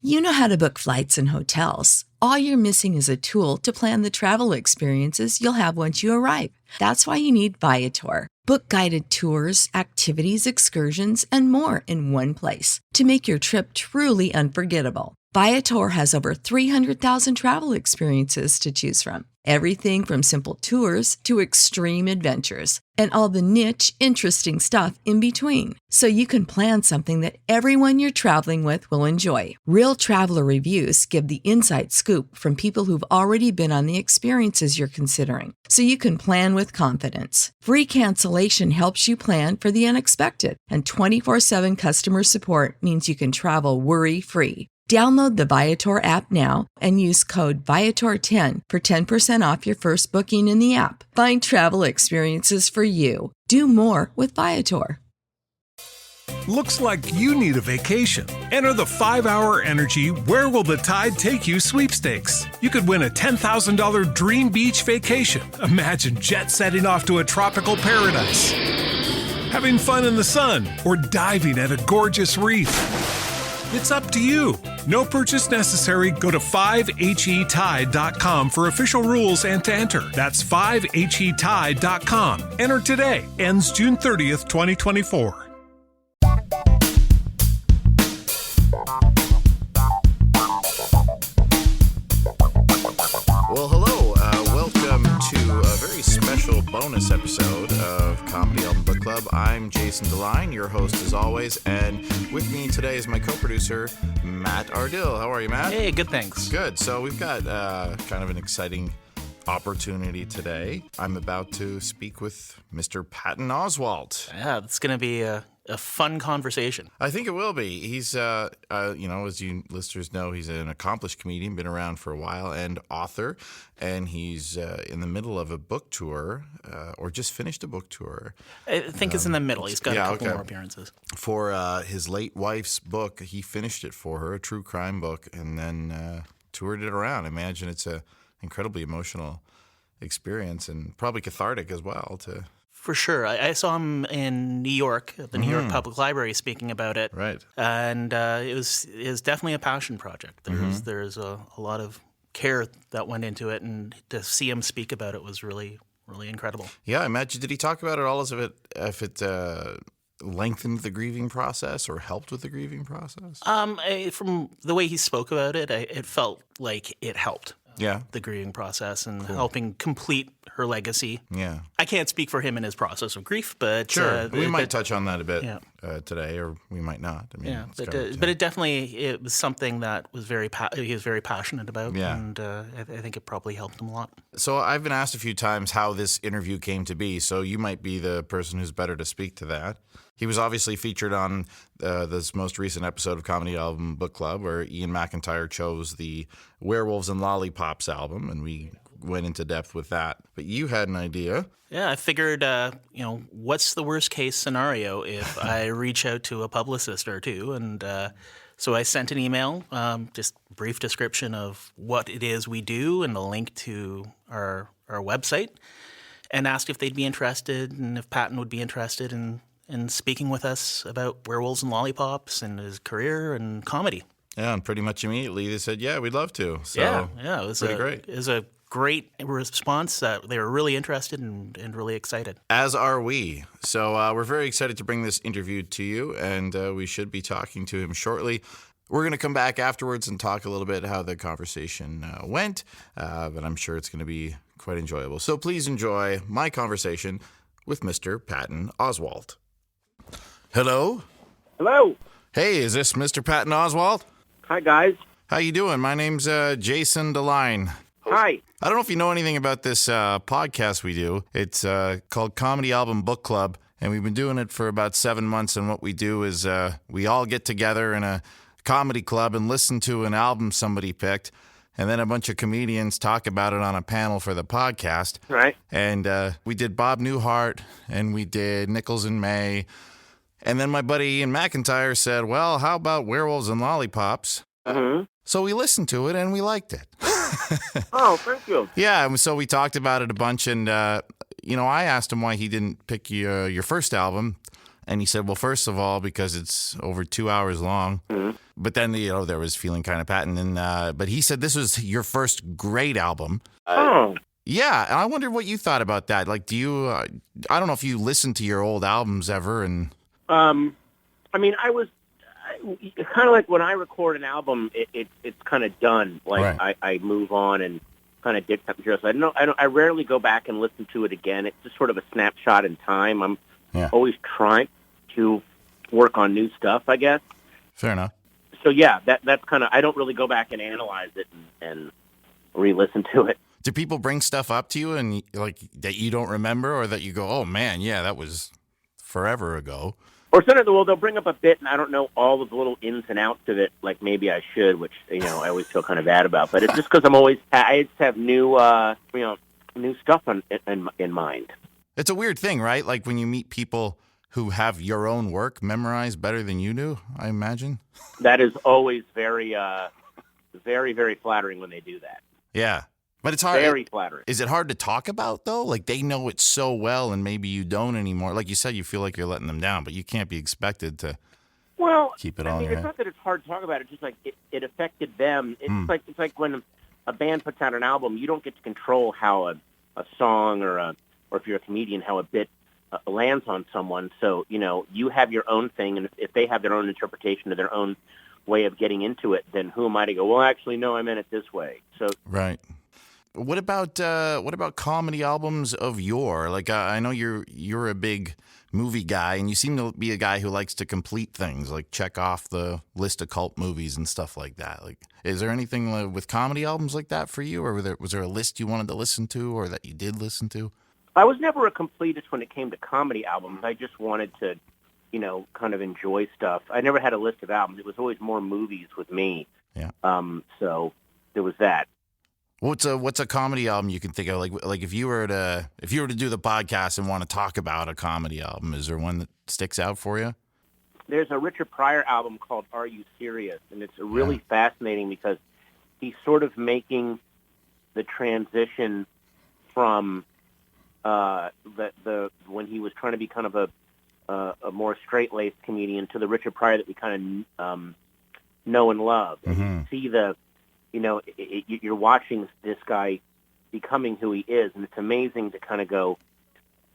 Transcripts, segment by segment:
You know how to book flights and hotels. All you're missing is a tool to plan the travel experiences you'll have once you arrive. That's why you need Viator. Book guided tours, activities, excursions, and more in one place to make your trip truly unforgettable. Viator has over 300,000 travel experiences to choose from. Everything from simple tours to extreme adventures and all the niche, interesting stuff in between. So you can plan something that everyone you're traveling with will enjoy. Real traveler reviews give the inside scoop from people who've already been on the experiences you're considering. So you can plan with confidence. Free cancellation helps you plan for the unexpected. And 24/7 customer support means you can travel worry-free. Download the Viator app now and use code Viator10 for 10% off your first booking in the app. Find travel experiences for you. Do more with Viator. Looks like you need a vacation. Enter the 5-Hour Energy Where Will the Tide Take You sweepstakes. You could win a $10,000 dream beach vacation. Imagine jet setting off to a tropical paradise, having fun in the sun, or diving at a gorgeous reef. It's up to you. No purchase necessary. Go to 5HETide.com for official rules and to enter. That's 5HETide.com. Enter today. Ends June 30th, 2024. Well, hello. Welcome to a very special bonus episode of Comedy Album Book Club. I'm Jason DeLine, your host as always, and with me today is my co-producer, Matt Ardill. How are you, Matt? Hey, good, thanks. Good. So we've got kind of an exciting opportunity today. I'm about to speak with Mr. Patton Oswalt. Yeah, it's going to be a fun conversation. I think it will be. He's, as you listeners know, he's an accomplished comedian, been around for a while, and author, and he's in the middle of a book tour, or just finished a book tour. I think it's in the middle. He's got a couple more appearances. For his late wife's book, he finished it for her, a true crime book, and then toured it around. I imagine it's a incredibly emotional experience and probably cathartic as well. For sure. I saw him in New York at the New York Public Library speaking about it. Right. And it was definitely a passion project. There's a lot of care that went into it, and to see him speak about it was really, really incredible. Yeah, I imagine. Did he talk about it all as if it lengthened the grieving process or helped with the grieving process? From the way he spoke about it, it felt like it helped. Yeah. The grieving process and helping complete her legacy. Yeah. I can't speak for him in his process of grief, but... Sure. We might touch on that a bit today, or we might not. I mean, but it was something that was he was very passionate about, and I think it probably helped him a lot. So I've been asked a few times how this interview came to be, so you might be the person who's better to speak to that. He was obviously featured on this most recent episode of Comedy Album Book Club, where Ian McIntyre chose the Werewolves and Lollipops album, and we went into depth with that. But you had an idea. Yeah, I figured, what's the worst case scenario if I reach out to a publicist or two? And so I sent an email, just a brief description of what it is we do and a link to our website, and asked if they'd be interested and if Patton would be interested in speaking with us about Werewolves and Lollipops and his career and comedy. Yeah, and pretty much immediately they said, yeah, we'd love to. So yeah, it was great. It was a great response. That they were really interested and really excited. As are we. So we're very excited to bring this interview to you, and we should be talking to him shortly. We're going to come back afterwards and talk a little bit how the conversation went, but I'm sure it's going to be quite enjoyable. So please enjoy my conversation with Mr. Patton Oswalt. Hello? Hello. Hey, is this Mr. Patton Oswalt? Hi, guys. How you doing? My name's Jason DeLine. Hi. I don't know if you know anything about this podcast we do. It's called Comedy Album Book Club, and we've been doing it for about 7 months, and what we do is we all get together in a comedy club and listen to an album somebody picked, and then a bunch of comedians talk about it on a panel for the podcast. Right. And we did Bob Newhart, and we did Nichols and May. And then my buddy Ian McIntyre said, well, how about Werewolves and Lollipops? Mm-hmm. So we listened to it, and we liked it. Oh, thank you. Yeah, and so we talked about it a bunch, and, I asked him why he didn't pick your first album, And he said, well, first of all, because it's over 2 hours long. Mhm. But then, there was Feeling Kind of Patton. But he said this was your first great album. Oh, Yeah, and I wondered what you thought about that. Like, do you, I don't know if you listen to your old albums ever. And I mean, kind of like when I record an album, it's kind of done. Like Right. I move on and kind of dig something else. I rarely go back and listen to it again. It's just sort of a snapshot in time. I'm always trying to work on new stuff, I guess. fair enough. So yeah, that's kind of, I don't really go back and analyze it and re-listen to it. Do people bring stuff up to you and like that you don't remember, or that you go, oh man, yeah, that was forever ago? Or sometimes, well, they'll bring up a bit, and I don't know all of the little ins and outs of it, like maybe I should, which I always feel kind of bad about. But it's just because I just have new, new stuff in mind. It's a weird thing, right? Like when you meet people who have your own work memorized better than you do, I imagine. That is always very, very, very flattering when they do that. Yeah. But it's hard. Very flattering. Is it hard to talk about, though? Like, they know it so well, and maybe you don't anymore. Like you said, you feel like you're letting them down, but you can't be expected to keep it on your it's head. not that it's hard to talk about. It's just like it affected them. It's like when a band puts out an album, you don't get to control how a song or if you're a comedian, how a bit lands on someone. So, you have your own thing, and if they have their own interpretation or their own way of getting into it, then who am I to go, well, actually, no, I meant it this way. So Right. What about comedy albums of yore? Like I know you're a big movie guy, and you seem to be a guy who likes to complete things, like check off the list of cult movies and stuff like that. Like, is there anything with comedy albums like that for you, or was there a list you wanted to listen to, or that you did listen to? I was never a completist when it came to comedy albums. I just wanted to, kind of enjoy stuff. I never had a list of albums. It was always more movies with me. Yeah. So there was that. What's a comedy album you can think of? Like if you were to do the podcast and want to talk about a comedy album, is there one that sticks out for you? There's a Richard Pryor album called Are You Serious? And it's really fascinating because he's sort of making the transition from the when he was trying to be kind of a more straight-laced comedian to the Richard Pryor that we kind of know and love. And you see you're watching this guy becoming who he is, and it's amazing to kind of go,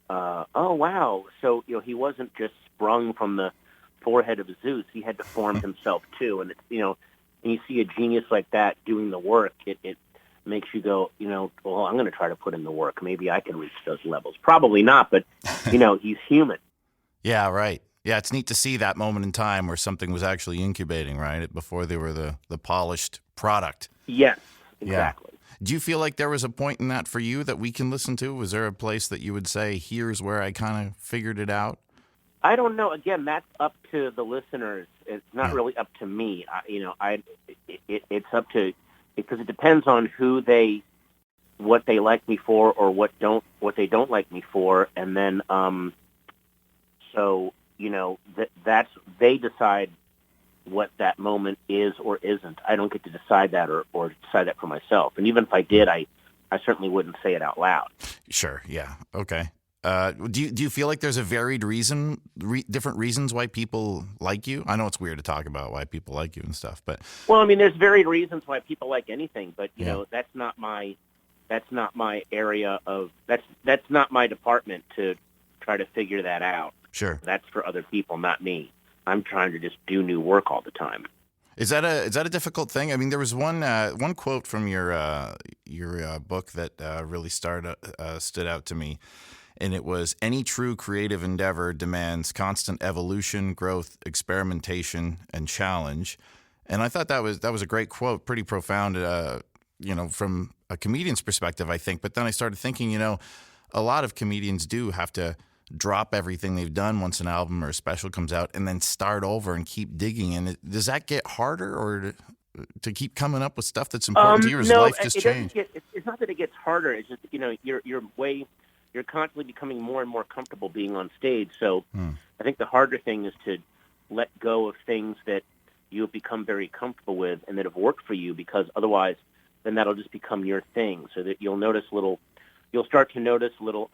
oh, wow. So, he wasn't just sprung from the forehead of Zeus. He had to form himself, too. And, and you see a genius like that doing the work, it makes you go, well, I'm going to try to put in the work. Maybe I can reach those levels. Probably not, but, he's human. Yeah, right. Yeah, it's neat to see that moment in time where something was actually incubating, right, before they were the polished product. Yes, exactly. Yeah. Do you feel like there was a point in that for you that we can listen to? Was there a place that you would say, here's where I kind of figured it out? I don't know. Again, that's up to the listeners. It's not really up to me. It's up to, because it depends on what they like me for or what they don't like me for, and then that's they decide what that moment is or isn't. I don't get to decide that or decide that for myself. And even if I did, I certainly wouldn't say it out loud. Sure. Yeah. Okay. Do you feel like there's a varied different reasons why people like you? I know it's weird to talk about why people like you and stuff, but well, I mean, there's varied reasons why people like anything, but that's not my area of that's not my department to try to figure that out. Sure. That's for other people, not me. I'm trying to just do new work all the time. Is that a difficult thing? I mean, there was one quote from your book that really stood out to me, and it was, "Any true creative endeavor demands constant evolution, growth, experimentation, and challenge." And I thought that was a great quote, pretty profound, from a comedian's perspective, I think. But then I started thinking, a lot of comedians do have to drop everything they've done once an album or a special comes out and then start over and keep digging. And does that get harder, or to keep coming up with stuff that's important to you, or does life just change? It's not that it gets harder. It's just, you're constantly becoming more and more comfortable being on stage. So I think the harder thing is to let go of things that you have become very comfortable with and that have worked for you, because otherwise then that'll just become your thing. So that you'll start to notice little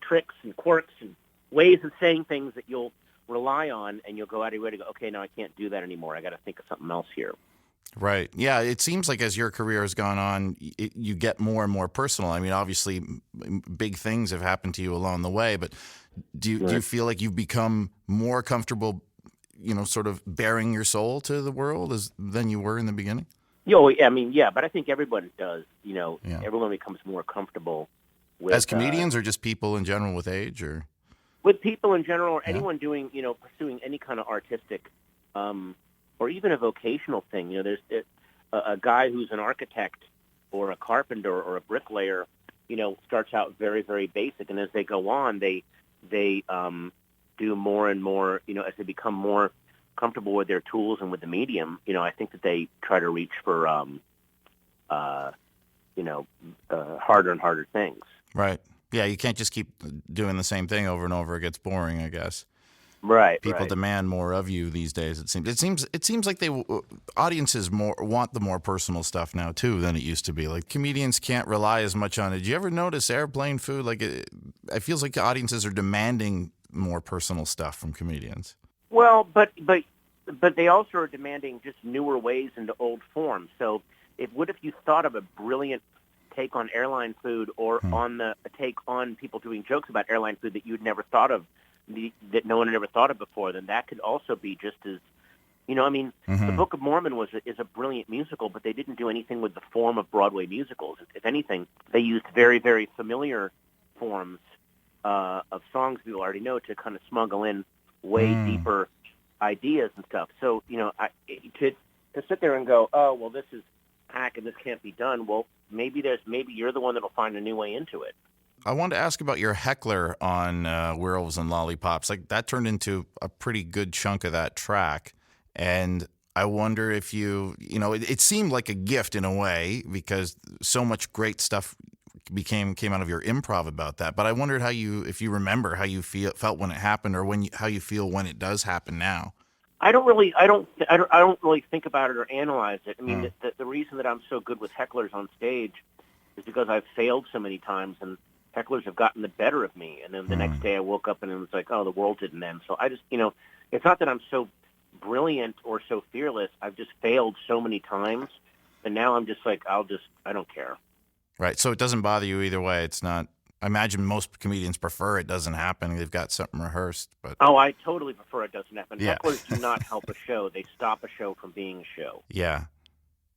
tricks and quirks and ways of saying things that you'll rely on, and you'll go out of your way to go, okay, no, I can't do that anymore. I got to think of something else here. Right. Yeah. It seems like as your career has gone on, you get more and more personal. I mean, obviously, big things have happened to you along the way, but do you feel like you've become more comfortable, sort of bearing your soul to the world than you were in the beginning? But I think everyone does. Everyone becomes more comfortable with as comedians, or just people in general with age, or with people in general, or anyone doing, pursuing any kind of artistic, or even a vocational thing. There's a guy who's an architect or a carpenter or a bricklayer, starts out very, very basic, and as they go on, they do more and more. As they become more comfortable with their tools and with the medium, I think that they try to reach for harder and harder things. Right. Yeah, you can't just keep doing the same thing over and over. It gets boring, I guess. Right. People demand more of you these days. It seems like audiences want the more personal stuff now too than it used to be. Like comedians can't rely as much on it. Did you ever notice airplane food? Like it feels like audiences are demanding more personal stuff from comedians. Well, but they also are demanding just newer ways into old forms. So what if you thought of a brilliant take on airline food, or on a take on people doing jokes about airline food that you'd never thought of, that no one had ever thought of before, then that could also be just as, The Book of Mormon is a brilliant musical, but they didn't do anything with the form of Broadway musicals. If anything, they used very, very familiar forms of songs people already know to kind of smuggle in way deeper ideas and stuff. So, to sit there and go, oh, well, this is hack and this can't be done. Well, maybe you're the one that'll find a new way into it. I wanted to ask about your heckler on Werewolves and Lollipops. Like that turned into a pretty good chunk of that track, and I wonder if it seemed like a gift in a way because so much great stuff came out of your improv about that. But I wondered if you remember how you felt when it happened, or how you feel when it does happen now. I don't really think about it or analyze it. I mean, the reason that I'm so good with hecklers on stage is because I've failed so many times, and hecklers have gotten the better of me. And then the next day I woke up and it was like, oh, the world didn't end. So I just, it's not that I'm so brilliant or so fearless. I've just failed so many times, and now I'm just like, I don't care. Right. So it doesn't bother you either way. It's not. I imagine most comedians prefer it doesn't happen. They've got something rehearsed. But I totally prefer it doesn't happen. Yeah. Hecklers do not help a show. They stop a show from being a show. Yeah.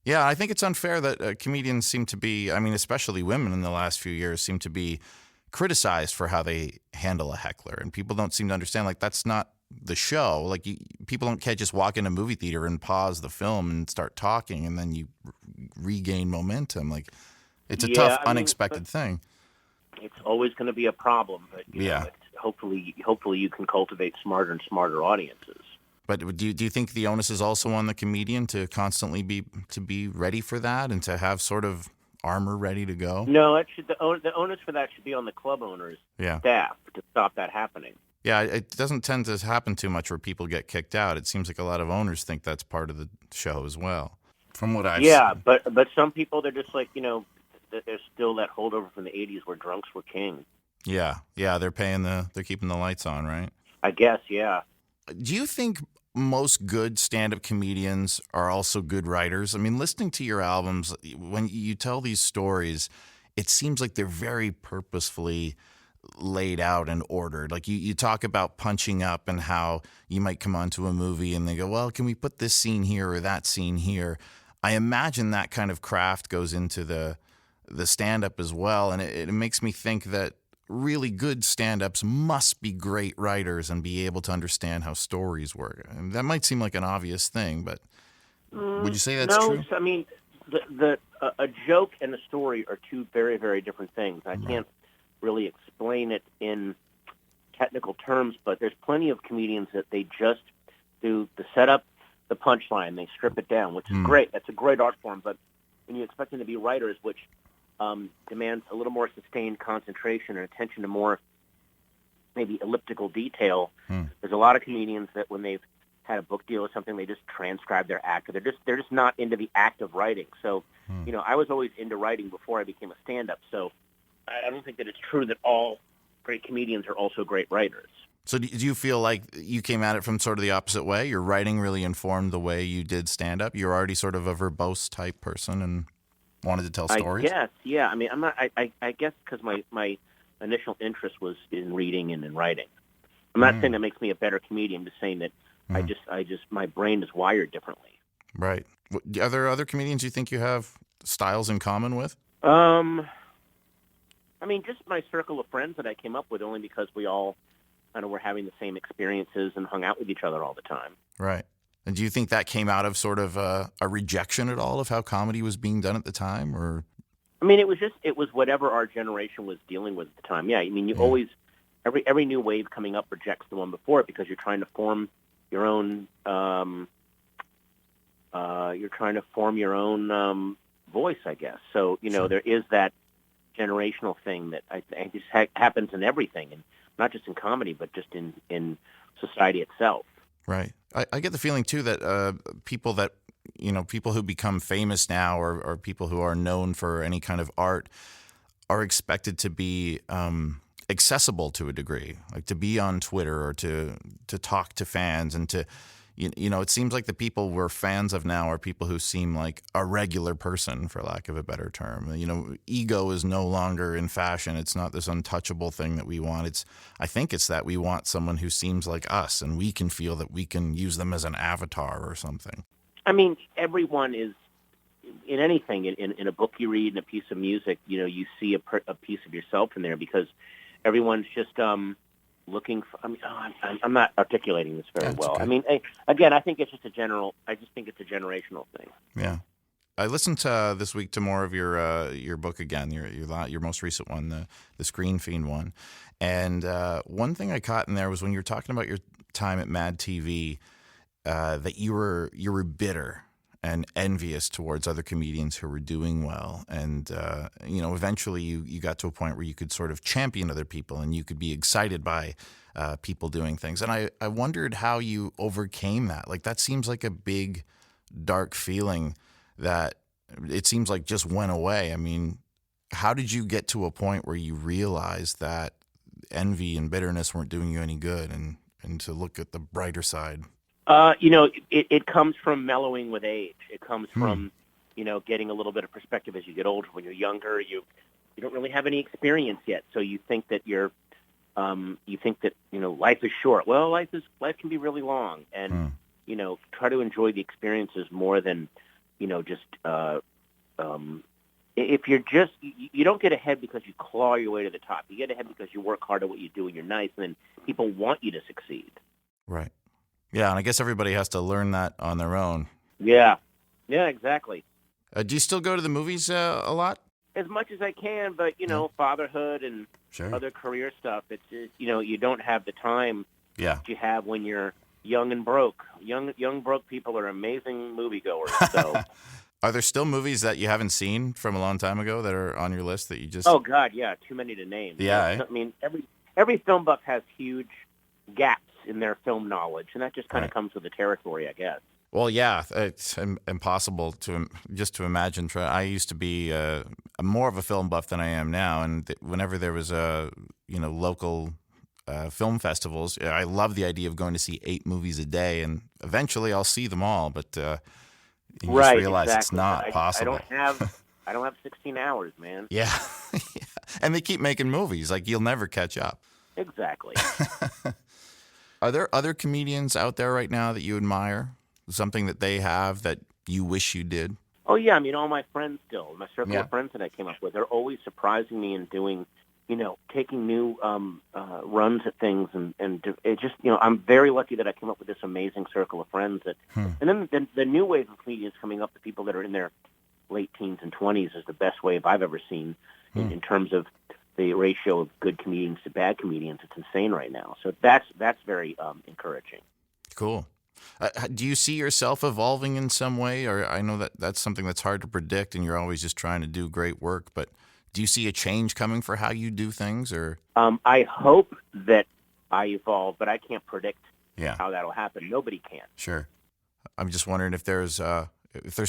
Yeah, I think it's unfair that comedians seem to be, especially women in the last few years, seem to be criticized for how they handle a heckler. And people don't seem to understand, like, that's not the show. Like, people can't just walk in a movie theater and pause the film and start talking, and then you regain momentum. Like, it's a tough, unexpected thing. It's always going to be a problem, but hopefully you can cultivate smarter and smarter audiences. But do you think the onus is also on the comedian to constantly be ready for that and to have sort of armor ready to go? No, the onus for that should be on the club owners, staff, to stop that happening. Yeah, it doesn't tend to happen too much where people get kicked out. It seems like a lot of owners think that's part of the show as well, from what I've seen. Yeah, but some people, they're just like, there's still that holdover from the 80s where drunks were king. Yeah, they're keeping the lights on, right? I guess, yeah. Do you think most good stand-up comedians are also good writers? I mean, listening to your albums, when you tell these stories, it seems like they're very purposefully laid out and ordered. Like you talk about punching up and how you might come onto a movie and they go, well, can we put this scene here or that scene here? I imagine that kind of craft goes into the stand-up as well, and it makes me think that really good stand-ups must be great writers and be able to understand how stories work. And that might seem like an obvious thing, but would you say that's true? No, I mean, a joke and a story are two very, very different things. I can't really explain it in technical terms, but there's plenty of comedians that they just do the setup, the punchline, they strip it down, which is great. That's a great art form, but when you expect them to be writers, which demands a little more sustained concentration and attention to more maybe elliptical detail. There's a lot of comedians that when they've had a book deal or something, they just transcribe their act. They're just not into the act of writing. So, I was always into writing before I became a stand-up. So I don't think that it's true that all great comedians are also great writers. So do you feel like you came at it from sort of the opposite way? Your writing really informed the way you did stand-up? You're already sort of a verbose type person and wanted to tell stories? I guess, yeah. I mean, I'm not. I guess because my initial interest was in reading and in writing. I'm not saying that makes me a better comedian. I'm just saying that I just my brain is wired differently. Right. Are there other comedians you think you have styles in common with? I mean, just my circle of friends that I came up with, only because we all kind of were having the same experiences and hung out with each other all the time. Right. And do you think that came out of sort of a rejection at all of how comedy was being done at the time, or? I mean, it was whatever our generation was dealing with at the time. Yeah, I mean, you always every new wave coming up rejects the one before it because you're trying to form your own voice, I guess. So there is that generational thing that I think just happens in everything, and not just in comedy, but just in society itself. Right. I get the feeling too that people who become famous now, or people who are known for any kind of art, are expected to be accessible to a degree, like to be on Twitter or to talk to fans, and to, it seems like the people we're fans of now are people who seem like a regular person, for lack of a better term. Ego is no longer in fashion. It's not this untouchable thing that we want. I think it's that we want someone who seems like us, and we can feel that we can use them as an avatar or something. I mean, everyone is, in anything, in a book you read, in a piece of music, you see a piece of yourself in there, because everyone's just looking for. I mean, I'm not articulating this very well. Okay. I mean, again, I think it's just I just think it's a generational thing. Yeah, I listened to this week to more of your book again, your most recent one, the Screen Fiend one, and one thing I caught in there was when you were talking about your time at Mad TV, that you were bitter and envious towards other comedians who were doing well. And, eventually you got to a point where you could sort of champion other people, and you could be excited by people doing things. And I wondered how you overcame that. Like, that seems like a big, dark feeling that it seems like just went away. I mean, how did you get to a point where you realized that envy and bitterness weren't doing you any good, and to look at the brighter side? It comes from mellowing with age. It comes from, getting a little bit of perspective as you get older. When you're younger, you don't really have any experience yet, so you think that life is short. Well, life can be really long, and try to enjoy the experiences more than, just. If you're just, you don't get ahead because you claw your way to the top. You get ahead because you work hard at what you do and you're nice, and then people want you to succeed. Right. Yeah, and I guess everybody has to learn that on their own. Yeah, exactly. Do you still go to the movies a lot? As much as I can, but, fatherhood and other career stuff, it's just, you don't have the time that you have when you're young and broke. Young broke people are amazing moviegoers, so... Are there still movies that you haven't seen from a long time ago that are on your list that you just... Oh, God, yeah, too many to name. Yeah, I mean, every film buff has huge gaps in their film knowledge, and that just kind of comes with the territory, I guess. Well, yeah, it's impossible to imagine. I used to be more of a film buff than I am now, and whenever there was local film festivals, I love the idea of going to see 8 movies a day, and eventually I'll see them all, but you just realize it's not possible. I don't have 16 hours, man. Yeah. And they keep making movies, like you'll never catch up. Exactly. Are there other comedians out there right now that you admire? Something that they have that you wish you did? Oh, yeah. I mean, all my friends still, my circle of friends that I came up with, they're always surprising me and doing, taking new runs at things. And it just, I'm very lucky that I came up with this amazing circle of friends. And then the new wave of comedians coming up, the people that are in their late teens and 20s, is the best wave I've ever seen in terms of the ratio of good comedians to bad comedians. It's insane right now. So that's very encouraging. Cool. Do you see yourself evolving in some way? Or I know that that's something that's hard to predict, and you're always just trying to do great work. But do you see a change coming for how you do things? Or I hope that I evolve, but I can't predict how that'll happen. Nobody can. Sure. I'm just wondering if there's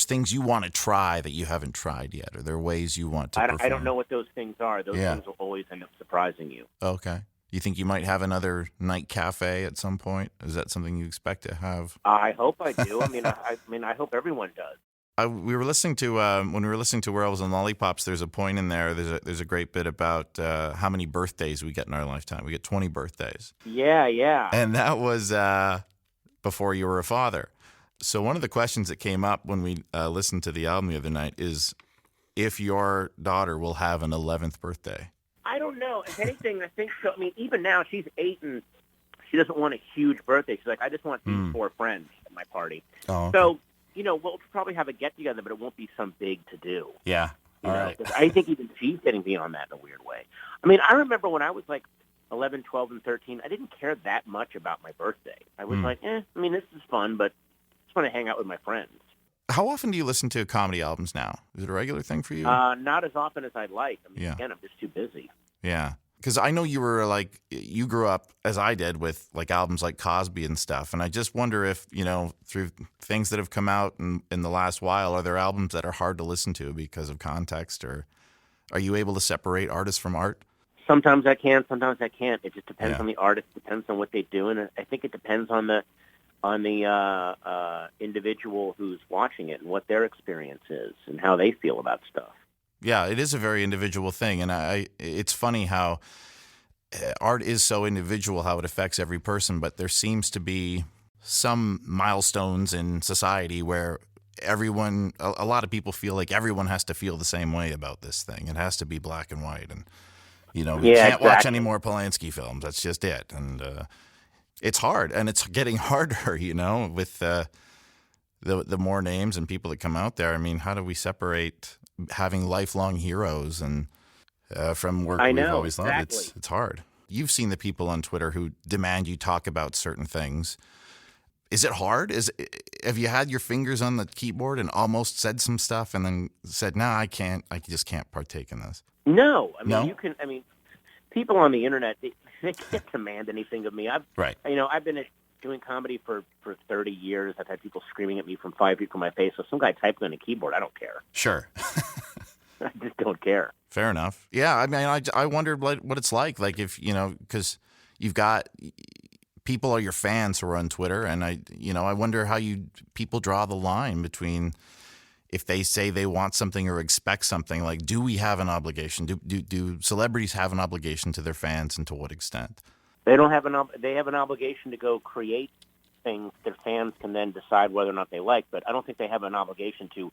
things you want to try that you haven't tried yet. Are there ways you want to perform? I don't know what those things are. Those things will always end up surprising you. Okay. Do you think you might have another night cafe at some point? Is that something you expect to have? I hope I do. I hope everyone does. We were listening to when we were listening to Werewolves and Lollipops. There's a point in there. There's a great bit about how many birthdays we get in our lifetime. We get 20 birthdays. Yeah. And that was before you were a father. So one of the questions that came up when we listened to the album the other night is if your daughter will have an 11th birthday. I don't know. If anything, I think so. I mean, even now she's 8 and she doesn't want a huge birthday. She's like, I just want these 4 friends at my party. Oh, okay. So. We'll probably have a get-together, but it won't be some big to-do. Yeah. All right. I think even she's getting beyond that in a weird way. I mean, I remember when I was like 11, 12, and 13, I didn't care that much about my birthday. I was like, this is fun, but I just want to hang out with my friends. How often do you listen to comedy albums now? Is it a regular thing for you? Not as often as I'd like. Again, I'm just too busy. Yeah. Because I know you were you grew up, as I did, with like albums like Cosby and stuff. And I just wonder if, through things that have come out in the last while, are there albums that are hard to listen to because of context? Or are you able to separate artists from art? Sometimes I can, sometimes I can't. It just depends on the artist, depends on what they do. And I think it depends on the individual who's watching it and what their experience is and how they feel about stuff. Yeah, it is a very individual thing, and it's funny how art is so individual, how it affects every person, but there seems to be some milestones in society where a lot of people feel like everyone has to feel the same way about this thing. It has to be black and white, and we can't watch any more Polanski films. That's just it, and it's hard, and it's getting harder, with the more names and people that come out there. I mean, how do we separate having lifelong heroes and from work we've always loved? It's hard. You've seen the people on Twitter who demand you talk about certain things. Is it hard? Have you had your fingers on the keyboard and almost said some stuff and then said, "No, I can't. I just can't partake in this"? No, No? You can. People on the internet they can't demand anything of me. I've been doing comedy for 30 years. I've had people screaming at me from 5 feet from my face. So some guy typing on a keyboard, I don't care. Sure. I just don't care. Fair enough. Yeah, I wondered what it's like if, because you've got people are your fans who are on Twitter, and I wonder how people draw the line between if they say they want something or expect something. Like, do we have an obligation? Do celebrities have an obligation to their fans, and to what extent? They don't have they have an obligation to go create things their fans can then decide whether or not they like, but I don't think they have an obligation to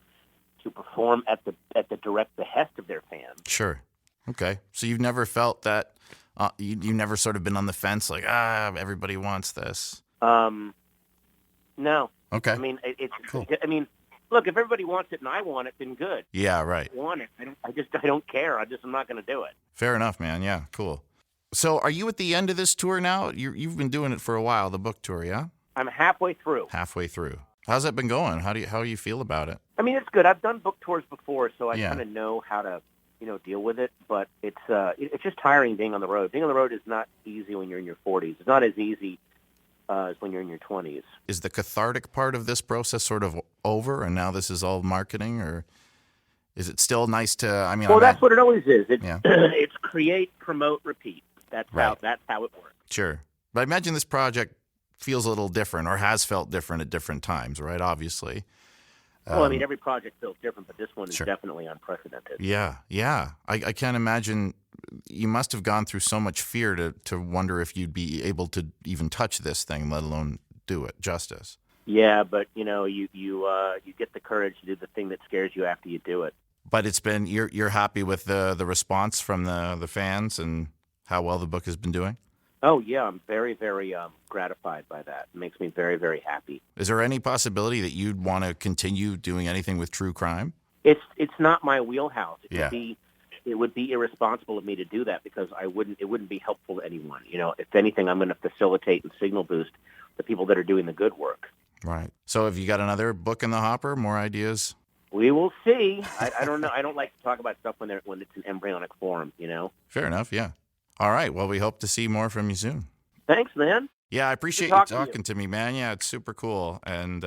perform at the direct behest of their fans. Sure. Okay. So you've never felt that you've never sort of been on the fence like, everybody wants this. No. Okay. It's cool. Look, if everybody wants it and I want it, then good. Yeah, right. I want it. I don't care. I'm not going to do it. Fair enough, man. Yeah, cool. So are you at the end of this tour now? You've been doing it for a while, the book tour, yeah? I'm halfway through. Halfway through. How's that been going? How do you feel about it? It's good. I've done book tours before, so I Yeah. kind of know how to, deal with it. But it's just tiring being on the road. Being on the road is not easy when you're in your 40s. It's not as easy as when you're in your 20s. Is the cathartic part of this process sort of over, and now this is all marketing, or is it still nice to? That's what it always is. It's Yeah. it's create, promote, repeat. That's how it works. Sure. But I imagine this project feels a little different, or has felt different at different times, right? Obviously. Every project feels different, but this one is Sure. definitely unprecedented. Yeah. I can't imagine. You must have gone through so much fear to wonder if you'd be able to even touch this thing, let alone do it justice. Yeah, but you get the courage to do the thing that scares you after you do it. But it's been you're happy with the response from the fans and how well the book has been doing? Oh yeah, I'm very, very gratified by that. It makes me very, very happy. Is there any possibility that you'd want to continue doing anything with true crime? It's not my wheelhouse. It would be irresponsible of me to do that because it wouldn't be helpful to anyone. If anything, I'm going to facilitate and signal boost the people that are doing the good work. Right. So have you got another book in the hopper? More ideas? We will see. I don't know. I don't like to talk about stuff when it's in embryonic form. Fair enough. Yeah. All right. Well, we hope to see more from you soon. Thanks, man. Yeah, I appreciate you talking to me, man. Yeah, it's super cool. And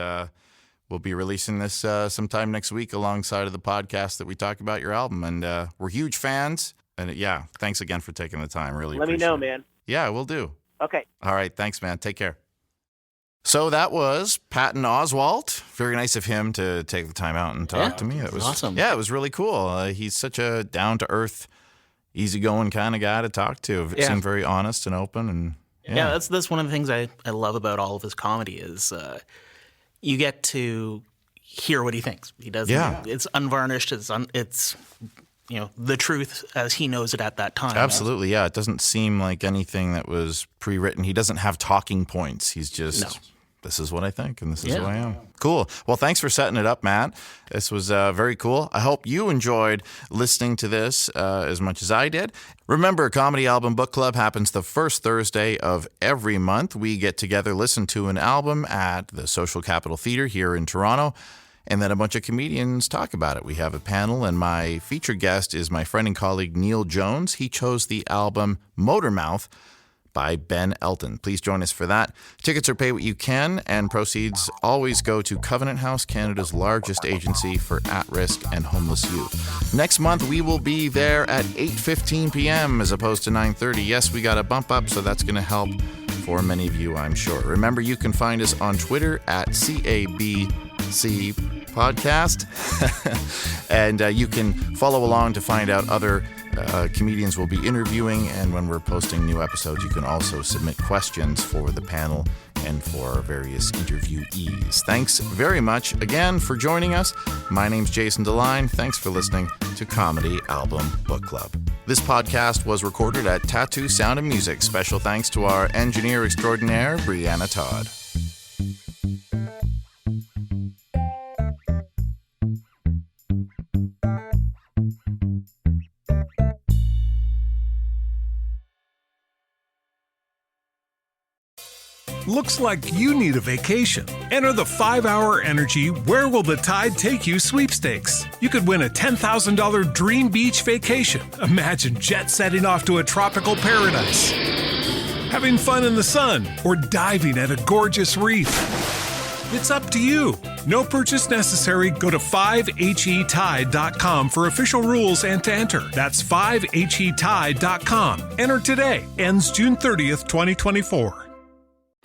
we'll be releasing this sometime next week alongside of the podcast that we talk about your album. And we're huge fans. And thanks again for taking the time. Really Let me appreciate know, it. man. Yeah, we'll do. Okay. All right. Thanks, man. Take care. So that was Patton Oswalt. Very nice of him to take the time out and talk to me. It was awesome. Yeah, it was really cool. He's such a down-to-earth, easygoing kind of guy to talk to. It seemed very honest and open. And yeah, that's one of the things I love about all of his comedy is you get to hear what he thinks. He doesn't. Yeah. It's unvarnished. It's the truth as he knows it at that time. Absolutely, yeah. It doesn't seem like anything that was pre-written. He doesn't have talking points. He's just, this is what I think, and this is who I am. Cool. Well, thanks for setting it up, Matt. This was very cool. I hope you enjoyed listening to this as much as I did. Remember, Comedy Album Book Club happens the first Thursday of every month. We get together, listen to an album at the Social Capital Theatre here in Toronto, and then a bunch of comedians talk about it. We have a panel, and my featured guest is my friend and colleague Neil Jones. He chose the album Motormouth by Ben Elton. Please join us for that. Tickets are pay what you can, and proceeds always go to Covenant House, Canada's largest agency for at-risk and homeless youth. Next month, we will be there at 8:15 p.m. as opposed to 9:30. Yes, we got a bump up, so that's going to help for many of you, I'm sure. Remember, you can find us on Twitter at CABC Podcast, and you can follow along to find out other comedians we'll be interviewing, and when we're posting new episodes, you can also submit questions for the panel and for various interviewees. Thanks very much again for joining us. My name's Jason Deline. Thanks for listening to Comedy Album Book Club. This podcast was recorded at Tattoo Sound and Music. Special thanks to our engineer extraordinaire, Brianna Todd. Looks like you need a vacation. Enter the 5-Hour Energy Where Will the Tide Take You sweepstakes. You could win a $10,000 dream beach vacation. Imagine jet setting off to a tropical paradise, having fun in the sun, or diving at a gorgeous reef. It's up to you. No purchase necessary. Go to 5HETide.com for official rules and to enter. That's 5HETide.com. Enter today. Ends June 30th, 2024.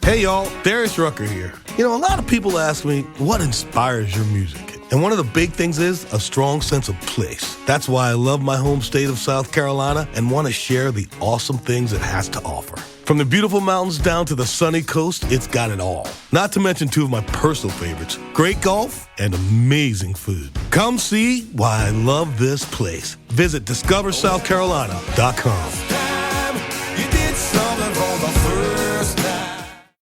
Hey y'all, Darius Rucker here. A lot of people ask me, what inspires your music? And one of the big things is a strong sense of place. That's why I love my home state of South Carolina and want to share the awesome things it has to offer. From the beautiful mountains down to the sunny coast, it's got it all. Not to mention two of my personal favorites, great golf and amazing food. Come see why I love this place. Visit discoversouthcarolina.com.